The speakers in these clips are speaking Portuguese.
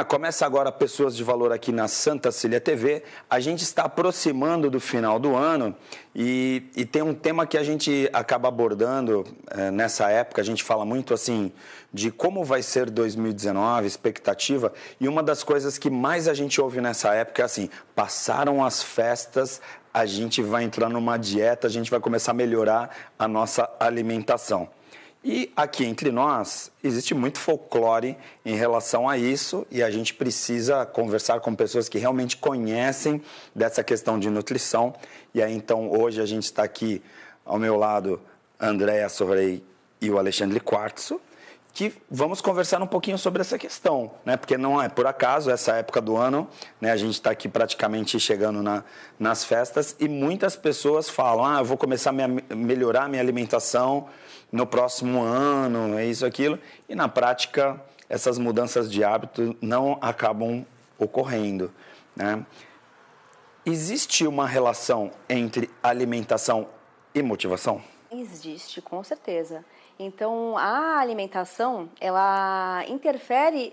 Começa agora Pessoas de Valor aqui na Santa Cília TV. A gente está aproximando do final do ano e tem um tema que a gente acaba abordando nessa época. A gente fala muito assim de como vai ser 2019, expectativa. E uma das coisas que mais a gente ouve nessa época é assim, passaram as festas, a gente vai entrar numa dieta, a gente vai começar a melhorar a nossa alimentação. E aqui entre nós, existe muito folclore em relação a isso e a gente precisa conversar com pessoas que realmente conhecem dessa questão de nutrição. E aí, então, hoje a gente está aqui ao meu lado, a Andréa Sorrey e o Alexandre Quartzo, que vamos conversar um pouquinho sobre essa questão, né? Porque não é por acaso essa época do ano, né? A gente está aqui praticamente chegando nas festas e muitas pessoas falam, eu vou começar a melhorar a minha alimentação no próximo ano, é isso, aquilo. E na prática, essas mudanças de hábito não acabam ocorrendo, né? Existe uma relação entre alimentação e motivação? Existe, com certeza. Então, a alimentação, ela interfere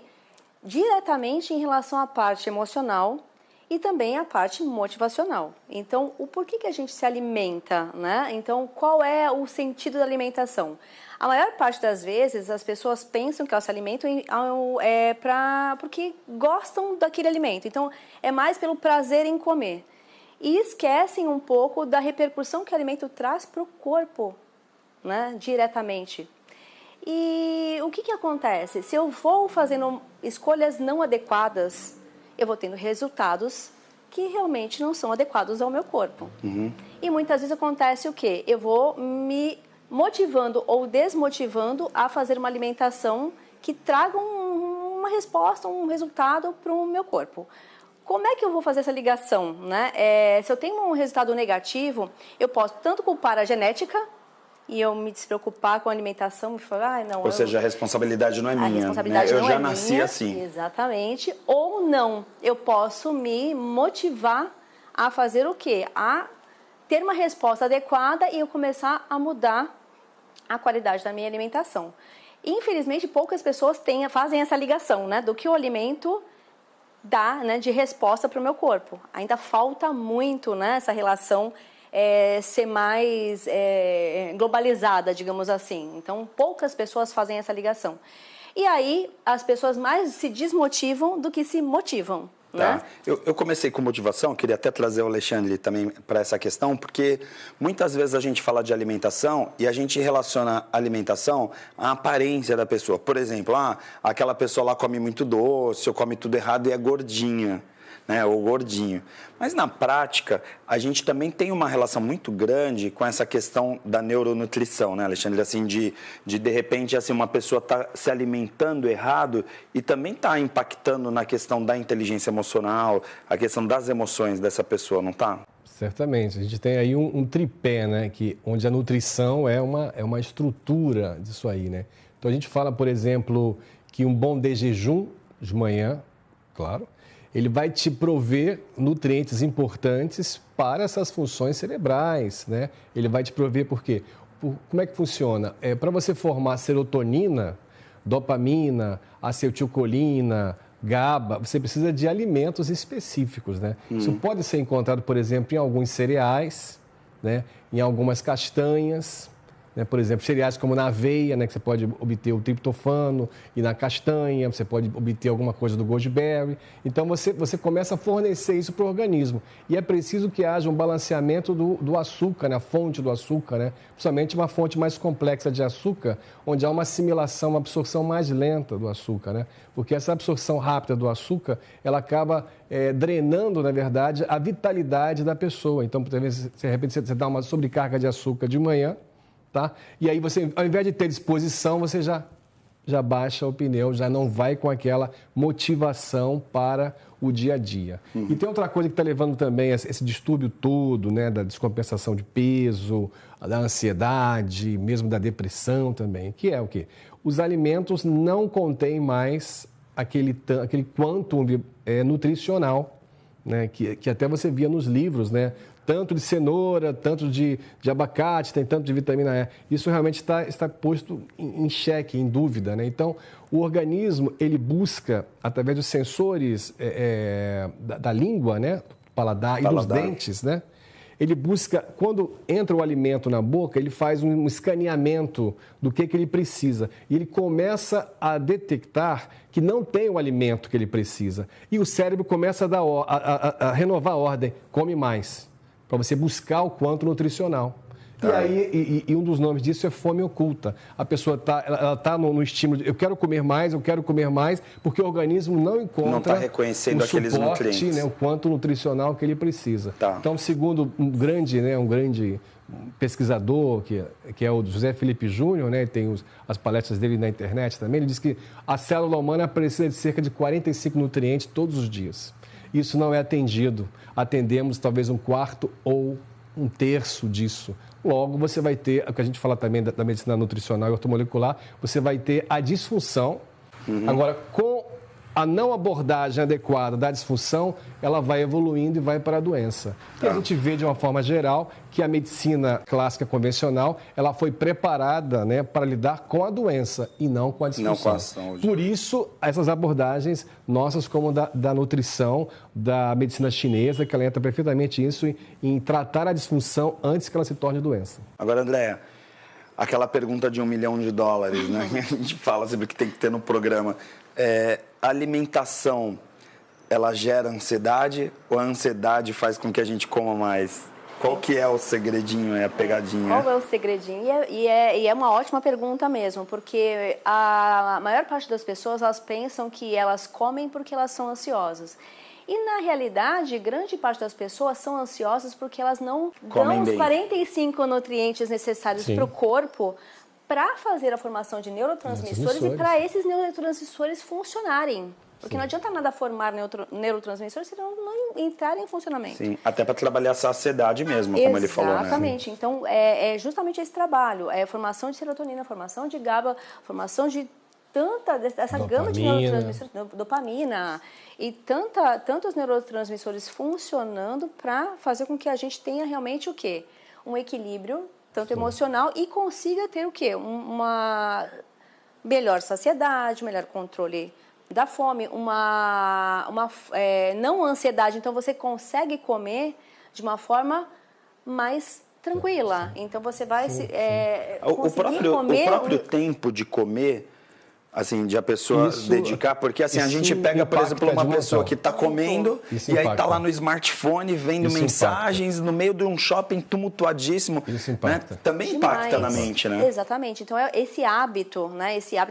diretamente em relação à parte emocional e também à parte motivacional. Então, o porquê que a gente se alimenta, né? Então, qual é o sentido da alimentação? A maior parte das vezes, as pessoas pensam que elas se alimentam porque gostam daquele alimento. Então, é mais pelo prazer em comer. E esquecem um pouco da repercussão que o alimento traz para o corpo, né? Diretamente. E o que acontece? Se eu vou fazendo escolhas não adequadas, eu vou tendo resultados que realmente não são adequados ao meu corpo. Uhum. E muitas vezes acontece o quê? Eu vou me motivando ou desmotivando a fazer uma alimentação que traga uma resposta, um resultado para o meu corpo. Como é que eu vou fazer essa ligação, né? Se eu tenho um resultado negativo, eu posso tanto culpar a genética e eu me despreocupar com a alimentação e falar, não... Ou seja, a responsabilidade não é minha. A responsabilidade não é minha. Eu já nasci assim. Exatamente. Ou não, eu posso me motivar a fazer o quê? A ter uma resposta adequada e eu começar a mudar a qualidade da minha alimentação. Infelizmente, poucas pessoas fazem essa ligação, né? Do que o alimento dá, né, de resposta para o meu corpo. Ainda falta muito, né, essa relação ser mais globalizada, digamos assim. Então, poucas pessoas fazem essa ligação. E aí, as pessoas mais se desmotivam do que se motivam. Tá. Né? Eu comecei com motivação, queria até trazer o Alexandre também para essa questão, porque muitas vezes a gente fala de alimentação e a gente relaciona a alimentação à aparência da pessoa. Por exemplo, aquela pessoa lá come muito doce, ou come tudo errado e é gordinha, né, ou gordinho. Mas na prática, a gente também tem uma relação muito grande com essa questão da neuronutrição, né, Alexandre? Assim, de repente, assim, uma pessoa está se alimentando errado e também está impactando na questão da inteligência emocional, a questão das emoções dessa pessoa, não está? Certamente. A gente tem aí um tripé, né, onde a nutrição é uma estrutura disso aí, né? Então, a gente fala, por exemplo, que um bom de jejum de manhã, claro, ele vai te prover nutrientes importantes para essas funções cerebrais, né? Ele vai te prover por quê? Como é que funciona? Para você formar serotonina, dopamina, acetilcolina, GABA, você precisa de alimentos específicos, né? Isso pode ser encontrado, por exemplo, em alguns cereais, né? Em algumas castanhas, né? Por exemplo, cereais como na aveia, né? Que você pode obter o triptofano, e na castanha você pode obter alguma coisa do goji berry. Então, você começa a fornecer isso para o organismo. E é preciso que haja um balanceamento do açúcar, né? A fonte do açúcar, né? Principalmente uma fonte mais complexa de açúcar, onde há uma assimilação, uma absorção mais lenta do açúcar, né? Porque essa absorção rápida do açúcar, ela acaba drenando, na verdade, a vitalidade da pessoa. Então, de repente, você dá uma sobrecarga de açúcar de manhã, tá? E aí você, ao invés de ter disposição, você já baixa o pneu, já não vai com aquela motivação para o dia a dia. E tem outra coisa que está levando também esse distúrbio todo, né, da descompensação de peso, da ansiedade, mesmo da depressão também, que é o quê? Os alimentos não contêm mais aquele quantum nutricional, né, que até você via nos livros, né, tanto de cenoura, tanto de abacate, tem tanto de vitamina E. Isso realmente está posto em xeque, em dúvida, né? Então, o organismo, ele busca, através dos sensores da língua, né? Do paladar e dos dentes, né? Ele busca, quando entra o alimento na boca, ele faz um escaneamento do que ele precisa. E ele começa a detectar que não tem o alimento que ele precisa. E o cérebro começa a renovar a ordem, come mais, para você buscar o quanto nutricional. E aí, um dos nomes disso é fome oculta. A pessoa está no estímulo de eu quero comer mais, porque o organismo não encontra não está reconhecendo aqueles suporte, nutrientes, né, o quanto nutricional que ele precisa. Tá. Então, segundo um grande pesquisador, que é o José Felipe Júnior, né, tem as palestras dele na internet também, ele diz que a célula humana precisa de cerca de 45 nutrientes todos os dias. Isso não é atendido. Atendemos talvez 1/4 ou 1/3 disso. Logo, você vai ter, o que a gente fala também da medicina nutricional e ortomolecular, você vai ter a disfunção. Agora, com a não abordagem adequada da disfunção, ela vai evoluindo e vai para a doença. E a gente vê, de uma forma geral, que a medicina clássica convencional, ela foi preparada, né, para lidar com a doença e não com a disfunção. Não com a saúde. Por isso, essas abordagens nossas, como da nutrição, da medicina chinesa, que ela entra perfeitamente nisso, em tratar a disfunção antes que ela se torne doença. Agora, Andréa, aquela pergunta de $1 milhão, né? A gente fala sempre que tem que ter no programa. A alimentação, ela gera ansiedade ou a ansiedade faz com que a gente coma mais? Qual que é o segredinho, a pegadinha? Qual é o segredinho? E é uma ótima pergunta mesmo, porque a maior parte das pessoas, elas pensam que elas comem porque elas são ansiosas. E, na realidade, grande parte das pessoas são ansiosas porque elas não dão os 45 nutrientes necessários para o corpo para fazer a formação de neurotransmissores e para esses neurotransmissores funcionarem. Porque não adianta nada formar neurotransmissores se não entrarem em funcionamento. Sim, até para trabalhar a saciedade mesmo, como ele falou, né? Exatamente. Então, é justamente esse trabalho. É a formação de serotonina, formação de GABA, formação de essa gama de neurotransmissores, dopamina, e tantos neurotransmissores funcionando para fazer com que a gente tenha realmente o quê? Um equilíbrio, tanto emocional, e consiga ter o quê? Uma melhor saciedade, melhor controle da fome, não ansiedade. Então, você consegue comer de uma forma mais tranquila. Então, você vai conseguir comer... O próprio tempo de comer... assim, de a pessoa dedicar, porque assim, a gente pega, por exemplo, uma pessoa que está comendo e aí está lá no smartphone vendo mensagens no meio de um shopping tumultuadíssimo. Isso impacta. Né? Também impacta na mente, né? Exatamente. Então, esse hábito,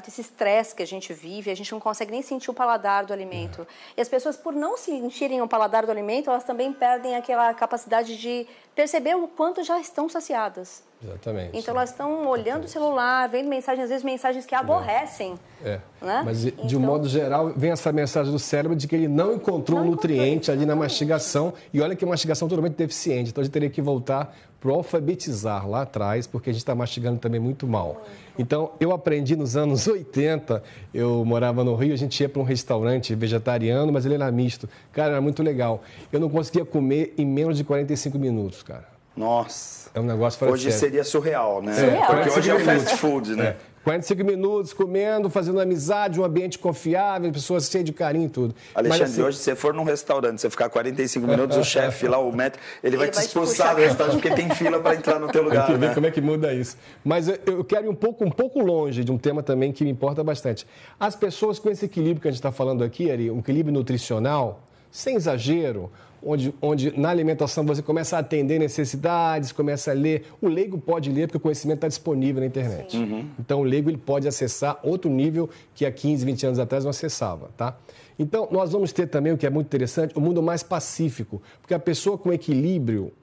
esse estresse que a gente vive, a gente não consegue nem sentir o paladar do alimento. E as pessoas, por não sentirem o paladar do alimento, elas também perdem aquela capacidade de perceber o quanto já estão saciadas. Exatamente. Então, elas estão olhando o celular, vendo mensagens, às vezes mensagens que aborrecem. Né? Mas, de um modo geral, vem essa mensagem do cérebro de que ele não encontrou nutriente ali na mastigação. E olha que é uma mastigação totalmente deficiente. Então, a gente teria que voltar para o alfabetizar lá atrás, porque a gente está mastigando também muito mal. Então, eu aprendi nos anos 80, eu morava no Rio, a gente ia para um restaurante vegetariano, mas ele era misto. Cara, era muito legal. Eu não conseguia comer em menos de 45 minutos, cara. Nossa. É um negócio fora Hoje seria surreal, né? Surreal. Porque hoje é o fast food, né? 45 minutos comendo, fazendo amizade, um ambiente confiável, pessoas cheias de carinho e tudo. Alexandre, mas, assim, hoje, se você for num restaurante, você ficar 45 minutos, o chefe lá, o maître, ele vai te expulsar do restaurante porque tem fila para entrar no teu lugar, tem que ver né? como é que muda isso. Mas eu quero ir um pouco longe de um tema também que me importa bastante. As pessoas com esse equilíbrio que a gente está falando aqui, Ari, um equilíbrio nutricional, sem exagero, onde na alimentação você começa a atender necessidades, começa a ler. O leigo pode ler porque o conhecimento está disponível na internet. Então, o leigo ele pode acessar outro nível que há 15, 20 anos atrás não acessava, tá? Então, nós vamos ter também, o que é muito interessante, um mundo mais pacífico, porque a pessoa com equilíbrio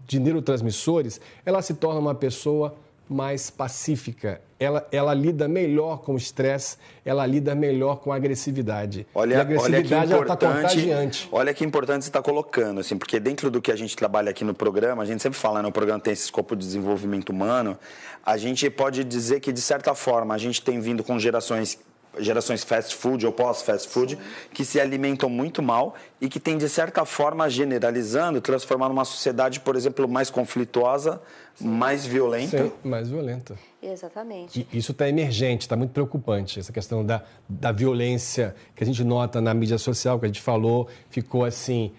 de neurotransmissores, ela se torna uma pessoa mais pacífica. Ela lida melhor com o estresse, ela lida melhor com a agressividade. Olha, e a agressividade olha está contagiante. Olha que importante você está colocando, assim, porque dentro do que a gente trabalha aqui no programa, a gente sempre fala, né, o programa tem esse escopo de desenvolvimento humano, a gente pode dizer que, de certa forma, a gente tem vindo com gerações gerações fast food ou pós-fast food, que se alimentam muito mal e que tem, de certa forma, generalizando, transformando uma sociedade, por exemplo, mais conflituosa, mais violenta. Sim, mais violenta. Exatamente. E isso está emergente, está muito preocupante, essa questão da violência que a gente nota na mídia social, que a gente falou, ficou assim,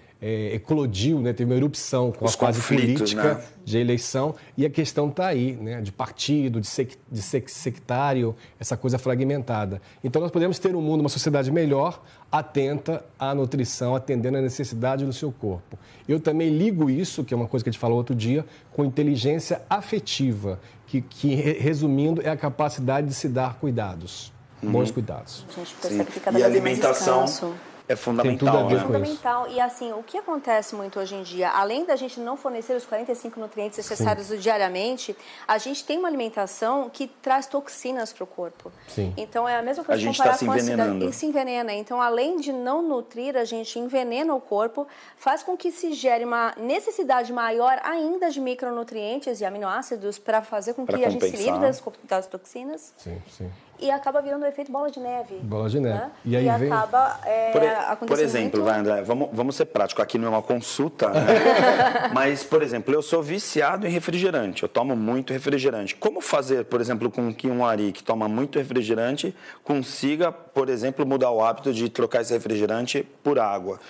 eclodiu, né? Teve uma erupção com a fase política, né, de eleição, e a questão está aí, né? De partido, de sectário, essa coisa fragmentada. Então nós podemos ter um mundo, uma sociedade melhor, atenta à nutrição, atendendo à necessidade do seu corpo. Eu também ligo isso, que é uma coisa que a gente falou outro dia, com inteligência afetiva, que resumindo, é a capacidade de se dar cuidados, bons cuidados. A gente percebe que cada vez e alimentação mais descanso. é fundamental. Tem tudo a ver né? com Fundamental. E assim, o que acontece muito hoje em dia, além da gente não fornecer os 45 nutrientes necessários diariamente, a gente tem uma alimentação que traz toxinas para o corpo. Sim. Então é a mesma coisa A gente comparar tá se com envenenando. e se envenena. Então, além de não nutrir, a gente envenena o corpo, faz com que se gere uma necessidade maior ainda de micronutrientes e aminoácidos para fazer com que Pra a gente se livre compensar. das toxinas. Sim, sim. E acaba virando o efeito bola de neve. Bola de neve. Né? E aí vem... acaba Por acontecendo exemplo, muito... André, vamos ser práticos, aqui não é uma consulta, né? Mas, por exemplo, eu sou viciado em refrigerante, eu tomo muito refrigerante. Como fazer, por exemplo, com que um Ari que toma muito refrigerante consiga, por exemplo, mudar o hábito de trocar esse refrigerante por água?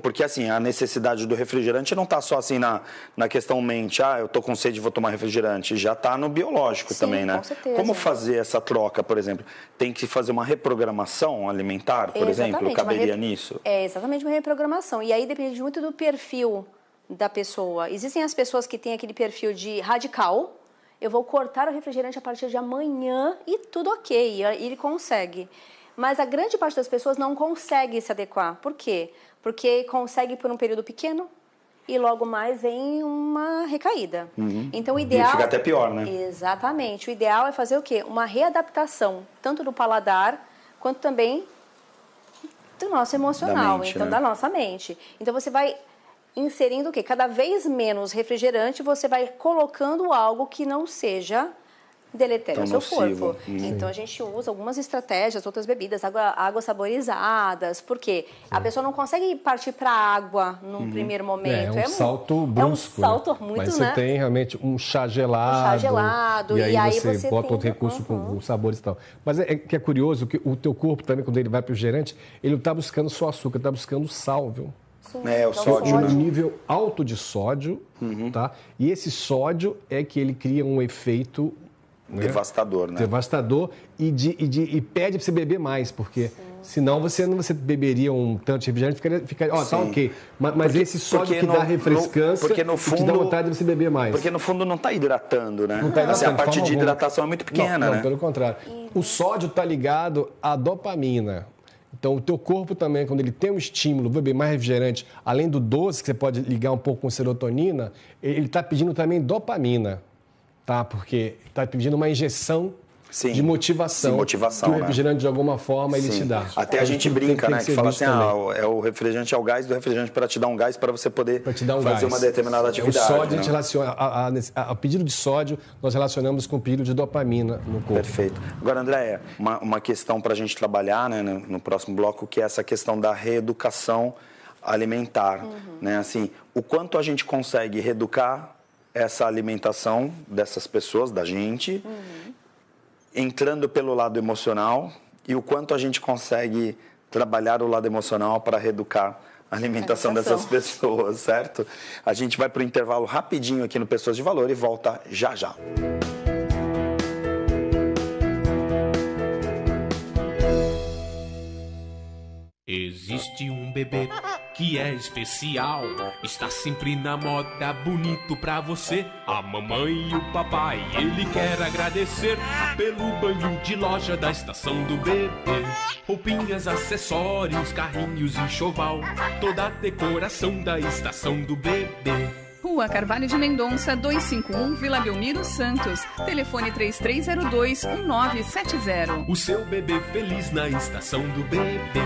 Porque, assim, a necessidade do refrigerante não está só assim na questão mente, eu estou com sede e vou tomar refrigerante, já está no biológico também, né? Com certeza. Como fazer essa troca, por exemplo? Tem que fazer uma reprogramação alimentar, por exemplo? Caberia nisso? É exatamente uma reprogramação. E aí depende muito do perfil da pessoa. Existem as pessoas que têm aquele perfil de radical. Eu vou cortar o refrigerante a partir de amanhã e tudo ok. E ele consegue. Mas a grande parte das pessoas não consegue se adequar. Por quê? Porque consegue por um período pequeno e logo mais vem uma recaída. Então, o ideal... E fica até pior, né? Exatamente. O ideal é fazer o quê? Uma readaptação, tanto do paladar, quanto também do nosso emocional, da nossa mente. Então, você vai inserindo o quê? Cada vez menos refrigerante, você vai colocando algo que não seja deletério ao seu corpo. Então, a gente usa algumas estratégias, outras bebidas, águas saborizadas, porque a pessoa não consegue partir para a água num primeiro momento. É um salto brusco. É um salto muito, Mas você tem realmente um chá gelado. Um chá gelado. E aí você bota tem... outro recurso com sabores e tal. Mas é curioso que o teu corpo também, quando ele vai para o refrigerante, ele não está buscando só açúcar, está buscando sal, viu? Sim, o sódio, um nível alto de sódio, tá? E esse sódio é que ele cria um efeito... devastador, né? Devastador e pede para você beber mais, porque senão você beberia um tanto de refrigerante, ficaria tá ok. Mas esse sódio que dá refrescância, porque no fundo, que dá vontade de você beber mais. Porque no fundo não está hidratando, né? Não tá hidratando, a parte de hidratação é muito pequena, não, né? Pelo contrário. O sódio está ligado à dopamina. Então, o teu corpo também, quando ele tem um estímulo, beber mais refrigerante, além do doce, que você pode ligar um pouco com serotonina, ele está pedindo também dopamina. Tá? Porque está pedindo uma injeção de motivação, que o refrigerante, de alguma forma, ele te dá. Até a gente brinca, né? Que fala assim, o refrigerante é o gás do refrigerante para te dar um gás para você poder fazer uma determinada atividade. O sódio, a gente relaciona, a pedido de sódio, nós relacionamos com o pedido de dopamina no corpo. Perfeito. Agora, André, uma questão para a gente trabalhar, né, no próximo bloco, que é essa questão da reeducação alimentar. Né? Assim, o quanto a gente consegue reeducar essa alimentação dessas pessoas, da gente, entrando pelo lado emocional, e o quanto a gente consegue trabalhar o lado emocional para reeducar a alimentação dessas pessoas, certo? A gente vai para o intervalo rapidinho aqui no Pessoas de Valor e volta já já. Existe um bebê que é especial, está sempre na moda, bonito pra você. A mamãe e o papai, ele quer agradecer pelo banho de loja da estação do bebê. Roupinhas, acessórios, carrinhos, enxoval, toda a decoração da estação do bebê. Rua Carvalho de Mendonça, 251, Vila Belmiro, Santos. Telefone 3302-1970. O seu bebê feliz na estação do bebê.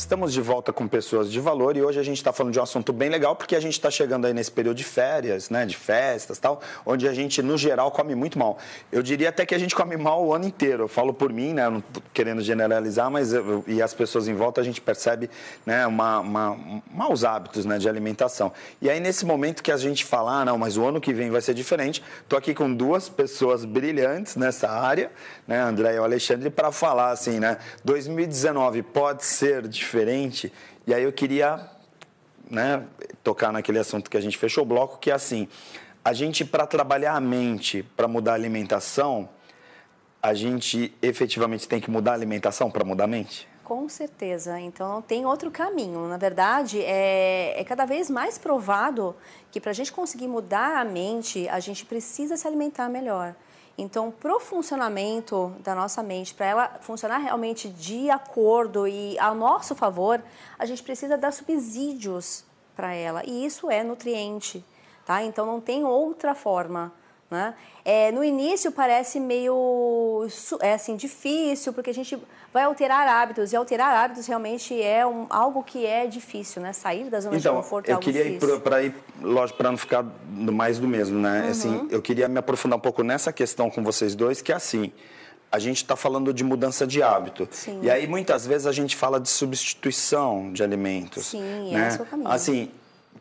Estamos de volta com Pessoas de Valor e hoje a gente está falando de um assunto bem legal porque a gente está chegando aí nesse período de férias, né, de festas e tal, onde a gente, no geral, come muito mal. Eu diria até que a gente come mal o ano inteiro. Eu falo por mim, né, não tô querendo generalizar, mas e as pessoas em volta a gente percebe, né, maus hábitos, né, de alimentação. E aí nesse momento que a gente fala, não, mas o ano que vem vai ser diferente, estou aqui com duas pessoas brilhantes nessa área, né, André e o Alexandre, para falar assim, né, 2019 pode ser diferente, e aí eu queria, né, tocar naquele assunto que a gente fechou o bloco, que é assim, a gente, para trabalhar a mente, para mudar a alimentação, a gente efetivamente tem que mudar a alimentação para mudar a mente? Com certeza, então não tem outro caminho. Na verdade, é cada vez mais provado que para a gente conseguir mudar a mente, a gente precisa se alimentar melhor. Então, para o funcionamento da nossa mente, para ela funcionar realmente de acordo e ao nosso favor, a gente precisa dar subsídios para ela. E isso é nutriente, tá? Então, não tem outra forma, né? No início parece meio assim, difícil, porque a gente vai alterar hábitos, e alterar hábitos realmente é algo que é difícil, né? Sair da zona de conforto é algo difícil. Eu queria ir, lógico, para não ficar mais do mesmo, né? Assim, eu queria me aprofundar um pouco nessa questão com vocês dois, que é assim, a gente está falando de mudança de hábito. Sim. E aí, muitas vezes, a gente fala de substituição de alimentos. Sim, né? esse é o caminho. Assim,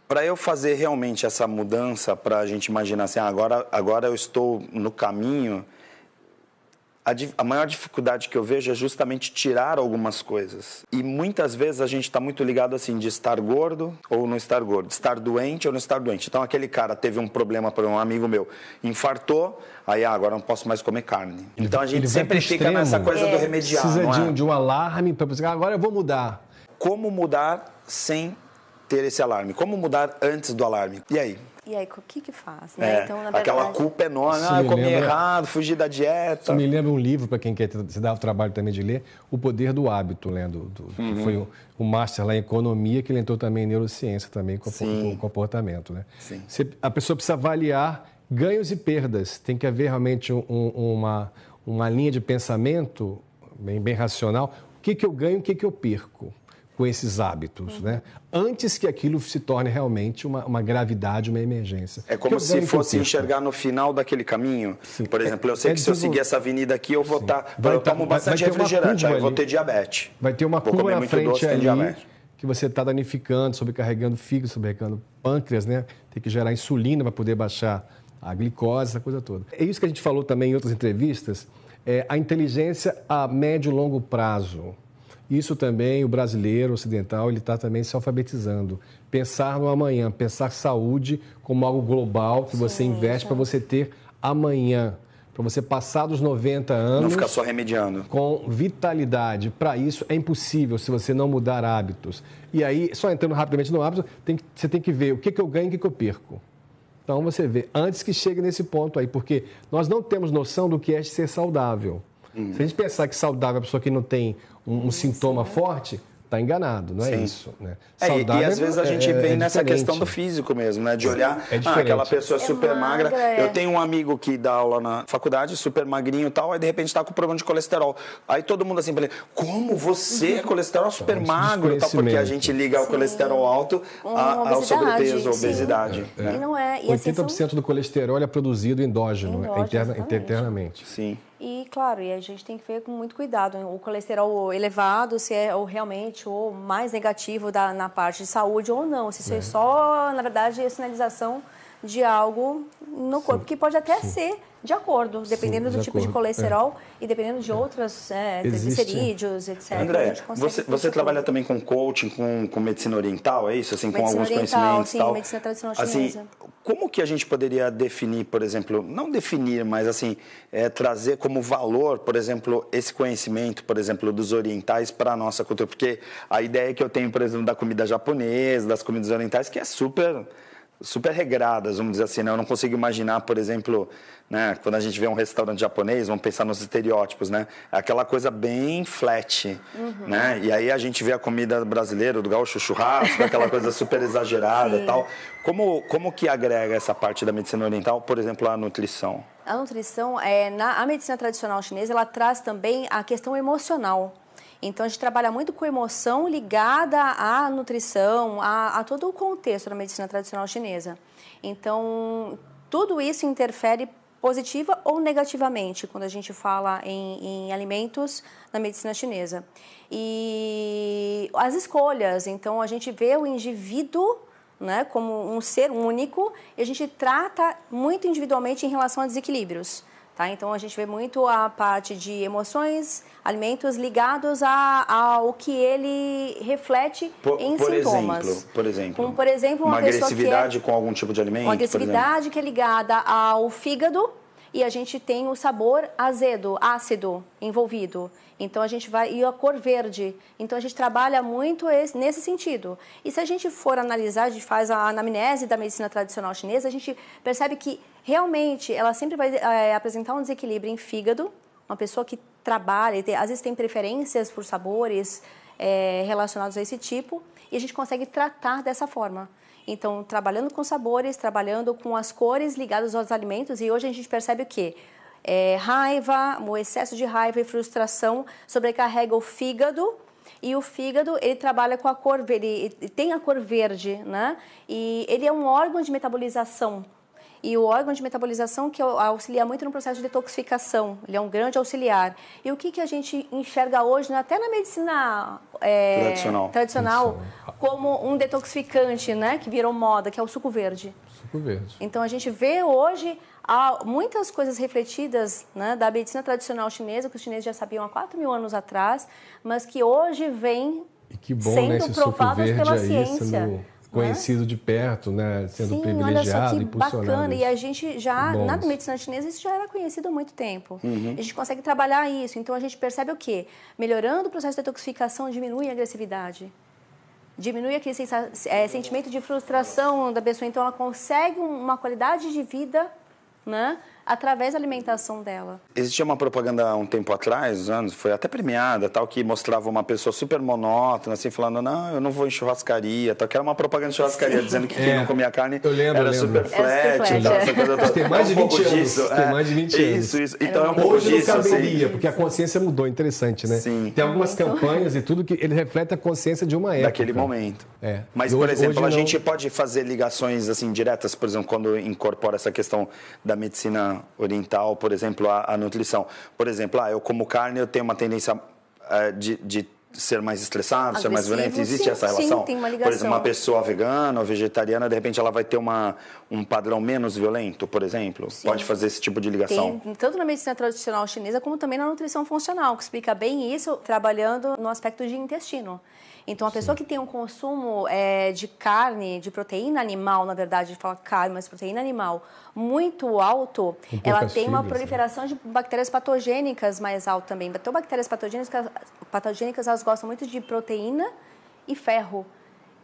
para eu fazer realmente essa mudança, para a gente imaginar assim, agora eu estou no caminho, a maior dificuldade que eu vejo é justamente tirar algumas coisas. E muitas vezes a gente está muito ligado assim, de estar gordo ou não estar gordo, estar doente ou não estar doente. Então aquele cara teve um problema, por um amigo meu, infartou, aí agora não posso mais comer carne. Então a gente sempre fica nessa coisa do remediar. Precisa de um alarme para você, agora eu vou mudar. Como mudar sem ter esse alarme? Como mudar antes do alarme? E aí? E aí, o que faz? Né? Então, na verdade, aquela culpa enorme, comi errado, fugi da dieta. Isso me lembra um livro, para quem quer se dar o trabalho também de ler, O Poder do Hábito, né? Que foi um master lá em economia, que ele entrou também em neurociência, também com o comportamento. Né? A pessoa precisa avaliar ganhos e perdas. Tem que haver realmente uma linha de pensamento bem racional. O que eu ganho e o que eu perco com esses hábitos, né? Antes que aquilo se torne realmente uma gravidade, uma emergência. É como se fosse enxergar no final daquele caminho. Sim. Por exemplo, eu sei que se eu seguir essa avenida aqui, eu vou estar... Eu tomo bastante refrigerante, aí eu vou ter diabetes. Vai ter uma curva na frente ali que você está danificando, sobrecarregando o fígado, sobrecarregando o pâncreas, né? Tem que gerar insulina para poder baixar a glicose, essa coisa toda. É isso que a gente falou também em outras entrevistas, a inteligência a médio e longo prazo. Isso também, o brasileiro ocidental, ele está também se alfabetizando. Pensar no amanhã, pensar saúde como algo global que você investe para você ter amanhã, para você passar dos 90 anos... Não ficar só remediando. Com vitalidade. Para isso é impossível se você não mudar hábitos. E aí, só entrando rapidamente no hábito, você tem que ver o que eu ganho e o que eu perco. Então você vê, antes que chegue nesse ponto aí, porque nós não temos noção do que é ser saudável. Se a gente pensar que saudável é a pessoa que não tem um sintoma forte, está enganado, não é isso? Né? Saudável, e às vezes a gente vem nessa questão do físico mesmo, né? De olhar, aquela pessoa super magra. Eu tenho um amigo que dá aula na faculdade, super magrinho e tal, aí de repente está com problema de colesterol. Aí todo mundo assim, como você é colesterol super magro? Tal, porque a gente liga o colesterol alto ao sobrepeso, à obesidade. E não é. E 80% do colesterol é produzido endógeno, internamente. Sim. E, claro, a gente tem que ver com muito cuidado. O colesterol elevado, se é realmente o mais negativo na parte de saúde ou não. Se isso é só, na verdade, a sinalização de algo no corpo, que pode até ser de acordo, dependendo do tipo de colesterol e dependendo de outras triglicerídeos, etc. André, você trabalha também com coaching, com medicina oriental, é isso? Assim, com alguns conhecimentos sim, tal? Medicina tradicional chinesa. Assim, como que a gente poderia definir, por exemplo, não definir, mas assim, trazer como valor, por exemplo, esse conhecimento, por exemplo, dos orientais para a nossa cultura? Porque a ideia que eu tenho, por exemplo, da comida japonesa, das comidas orientais, que é super regradas, vamos dizer assim, né? Eu não consigo imaginar, por exemplo, né, quando a gente vê um restaurante japonês, vamos pensar nos estereótipos, né? É aquela coisa bem flat, né? E aí a gente vê a comida brasileira, do gaúcho churrasco, aquela coisa super exagerada e tal. Como que agrega essa parte da medicina oriental, por exemplo, a nutrição? A nutrição, a medicina tradicional chinesa, ela traz também a questão emocional. Então, a gente trabalha muito com emoção ligada à nutrição, a todo o contexto da medicina tradicional chinesa. Então, tudo isso interfere positiva ou negativamente quando a gente fala em alimentos na medicina chinesa. E as escolhas, então, a gente vê o indivíduo, né, como um ser único e a gente trata muito individualmente em relação a desequilíbrios. Tá? Então, a gente vê muito a parte de emoções, alimentos ligados ao que ele reflete em sintomas. Por exemplo? Como, por exemplo, uma pessoa agressividade com algum tipo de alimento? Uma agressividade que é ligada ao fígado e a gente tem o sabor azedo, ácido envolvido. Então, a gente vai... E a cor verde. Então, a gente trabalha muito nesse sentido. E se a gente for analisar, a gente faz a anamnese da medicina tradicional chinesa, a gente percebe que, realmente, ela sempre vai apresentar um desequilíbrio em fígado. Uma pessoa que trabalha, às vezes tem preferências por sabores relacionados a esse tipo. E a gente consegue tratar dessa forma. Então, trabalhando com sabores, trabalhando com as cores ligadas aos alimentos. E hoje a gente percebe o quê? Raiva, o excesso de raiva e frustração sobrecarrega o fígado e o fígado ele trabalha com a cor verde, ele tem a cor verde, né? E ele é um órgão de metabolização e o órgão de metabolização que auxilia muito no processo de detoxificação, ele é um grande auxiliar. E o que a gente enxerga hoje, até na medicina tradicional, como um detoxificante, né? Que virou moda, que é o suco verde. Suco verde. Então a gente vê hoje há muitas coisas refletidas, né, da medicina tradicional chinesa, que os chineses já sabiam há 4.000 anos atrás, mas que hoje vem sendo provadas pela ciência. Conhecido de perto, né, sendo privilegiado, impulsionado. Bacana, e a gente já, na medicina chinesa, isso já era conhecido há muito tempo. A gente consegue trabalhar isso, então a gente percebe o quê? Melhorando o processo de detoxificação, diminui a agressividade. Diminui aquele sentimento de frustração da pessoa, então ela consegue uma qualidade de vida, né, através da alimentação dela. Existia uma propaganda há um tempo atrás, anos, foi até premiada, tal, que mostrava uma pessoa super monótona, assim, falando, não, eu não vou em churrascaria, tal, que era uma propaganda de churrascaria, dizendo que quem não comia carne era super flat. Tem mais de 20 anos. Tem mais de 20 anos. Isso. Então é um pouco disso. Hoje não caberia, porque a consciência mudou, interessante, né? Sim. Tem algumas campanhas e tudo que ele reflete a consciência de uma época. Daquele momento. Mas, hoje, por exemplo, a gente pode fazer ligações, assim, diretas, por exemplo, quando incorpora essa questão da medicina oriental, por exemplo, a nutrição. Por exemplo, eu como carne, eu tenho uma tendência de ser mais estressado, ser mais violento. Existe essa relação? Sim, tem uma ligação. Por exemplo, uma pessoa vegana ou vegetariana, de repente, ela vai ter um padrão menos violento, por exemplo? Sim. Pode fazer esse tipo de ligação? Tem, tanto na medicina tradicional chinesa, como também na nutrição funcional, que explica bem isso, trabalhando no aspecto de intestino. Então, a pessoa que tem um consumo de carne, de proteína animal, na verdade, fala carne, mas proteína animal, muito alto, ela tem uma proliferação de bactérias patogênicas mais alta também. Então, bactérias patogênicas, elas gostam muito de proteína e ferro.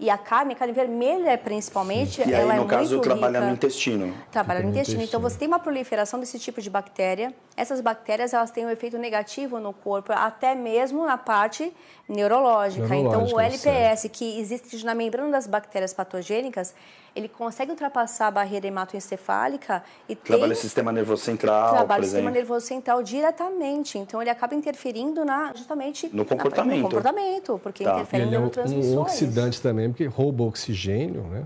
E a carne vermelha, principalmente, ela é muito rica. E aí, no caso, trabalha no intestino. Trabalha no intestino. Então, você tem uma proliferação desse tipo de bactéria. Essas bactérias, elas têm um efeito negativo no corpo, até mesmo na parte neurológica. Então, o LPS, que existe na membrana das bactérias patogênicas, ele consegue ultrapassar a barreira hematoencefálica e trabalha o sistema nervoso central, trabalha o sistema nervoso central diretamente. Então, ele acaba interferindo justamente no comportamento. No comportamento, porque interfere em neurotransmissores. Ele é um oxidante também, porque rouba oxigênio, né?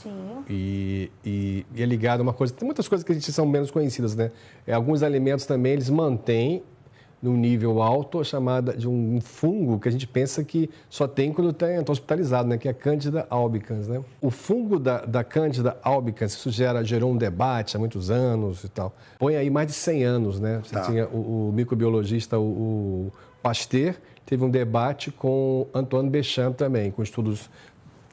Sim. E é ligado a uma coisa... Tem muitas coisas que a gente são menos conhecidas, né? Alguns alimentos também, eles mantêm num nível alto, chamada de um fungo que a gente pensa que só tem quando está hospitalizado, né? Que é a Candida albicans, né? O fungo da Candida albicans, isso gerou um debate há muitos anos e tal. Põe aí mais de 100 anos, né? Você tinha o microbiologista, o Pasteur, teve um debate com Antoine Béchamp também, com estudos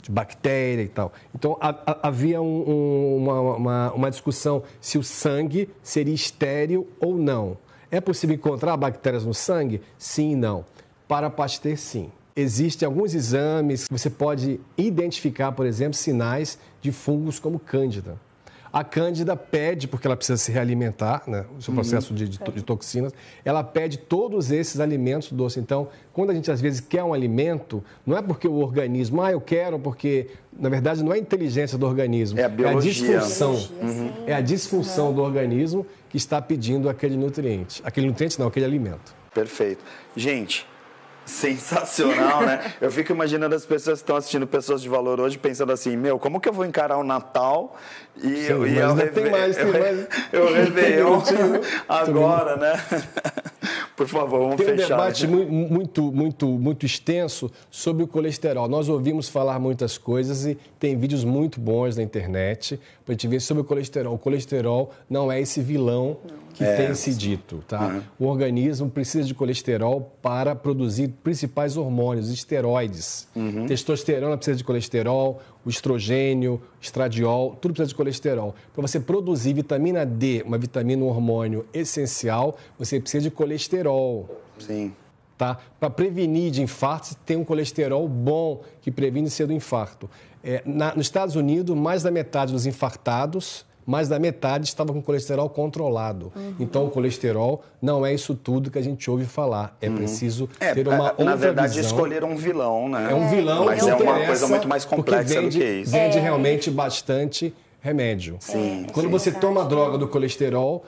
de bactéria e tal. Então, havia uma discussão se o sangue seria estéril ou não. É possível encontrar bactérias no sangue? Sim e não. Para Pasteur, sim. Existem alguns exames que você pode identificar, por exemplo, sinais de fungos como Cândida. A Cândida pede, porque ela precisa se realimentar, né? O seu processo de toxinas, ela pede todos esses alimentos doces. Então, quando a gente às vezes quer um alimento, não é porque o organismo, eu quero, porque, na verdade, não é a inteligência do organismo, é a biologia. É a disfunção. É a disfunção do organismo que está pedindo aquele nutriente. Aquele nutriente não, aquele alimento. Perfeito. Gente, Sensacional, né? Eu fico imaginando as pessoas que estão assistindo Pessoas de Valor hoje pensando assim, como que eu vou encarar o Natal e Sim, tem mais. Eu Réveillon agora, né? Por favor, vamos fechar. Tem um debate muito extenso sobre o colesterol. Nós ouvimos falar muitas coisas e tem vídeos muito bons na internet para a gente ver sobre o colesterol. O colesterol não é esse vilão que tem se dito, tá? O organismo precisa de colesterol para produzir principais hormônios, esteroides. Testosterona precisa de colesterol, o estrogênio, estradiol, tudo precisa de colesterol. Para você produzir vitamina D, uma vitamina, um hormônio essencial, você precisa de colesterol. Sim. Tá? Para prevenir de infarto, tem um colesterol bom que previne cedo infarto. Nos Estados Unidos, mais da metade dos infartados, mais da metade estava com colesterol controlado. Então, o colesterol não é isso tudo que a gente ouve falar. É preciso ter uma outra visão. Na verdade, escolher um vilão, né? É um vilão, mas é uma coisa muito mais complexa do que isso. Vende realmente bastante remédio. Sim. Quando você toma a droga do colesterol,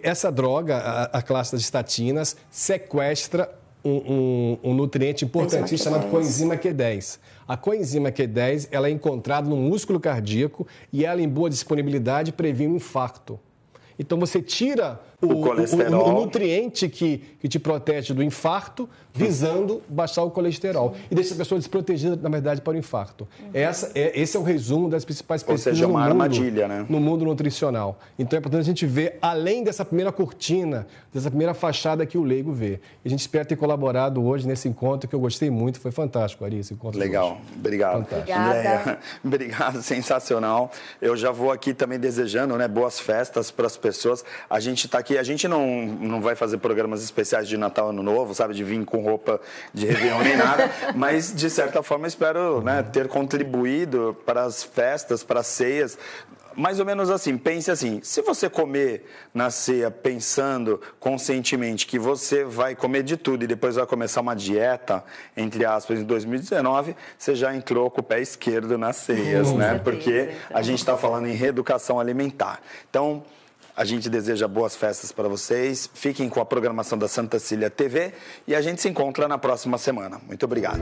essa droga, a classe das estatinas, sequestra um nutriente importantíssimo chamado coenzima Q10. A coenzima Q10 ela é encontrada no músculo cardíaco e ela, em boa disponibilidade, previne um infarto. Então, você tira o nutriente que te protege do infarto, visando baixar o colesterol. E deixa a pessoa desprotegida, na verdade, para o infarto. Esse é o resumo das principais pesquisas no mundo, armadilha, né? No mundo nutricional. Então, é importante a gente ver, além dessa primeira cortina, dessa primeira fachada que o leigo vê. E a gente espera ter colaborado hoje nesse encontro, que eu gostei muito. Foi fantástico, Ari, esse encontro. Legal. Obrigado. Obrigada. Obrigado, sensacional. Eu já vou aqui também desejando, né, boas festas para as pessoas. A gente está aqui, a gente não vai fazer programas especiais de Natal, Ano Novo, sabe, de vir com roupa de Réveillon nem nada, mas de certa forma espero, né, ter contribuído para as festas, para as ceias. Mais ou menos assim, pense assim, se você comer na ceia pensando conscientemente que você vai comer de tudo e depois vai começar uma dieta, entre aspas, em 2019, você já entrou com o pé esquerdo nas ceias, né? Porque a gente está falando em reeducação alimentar. Então, a gente deseja boas festas para vocês, fiquem com a programação da Santa Cecília TV e a gente se encontra na próxima semana. Muito obrigado.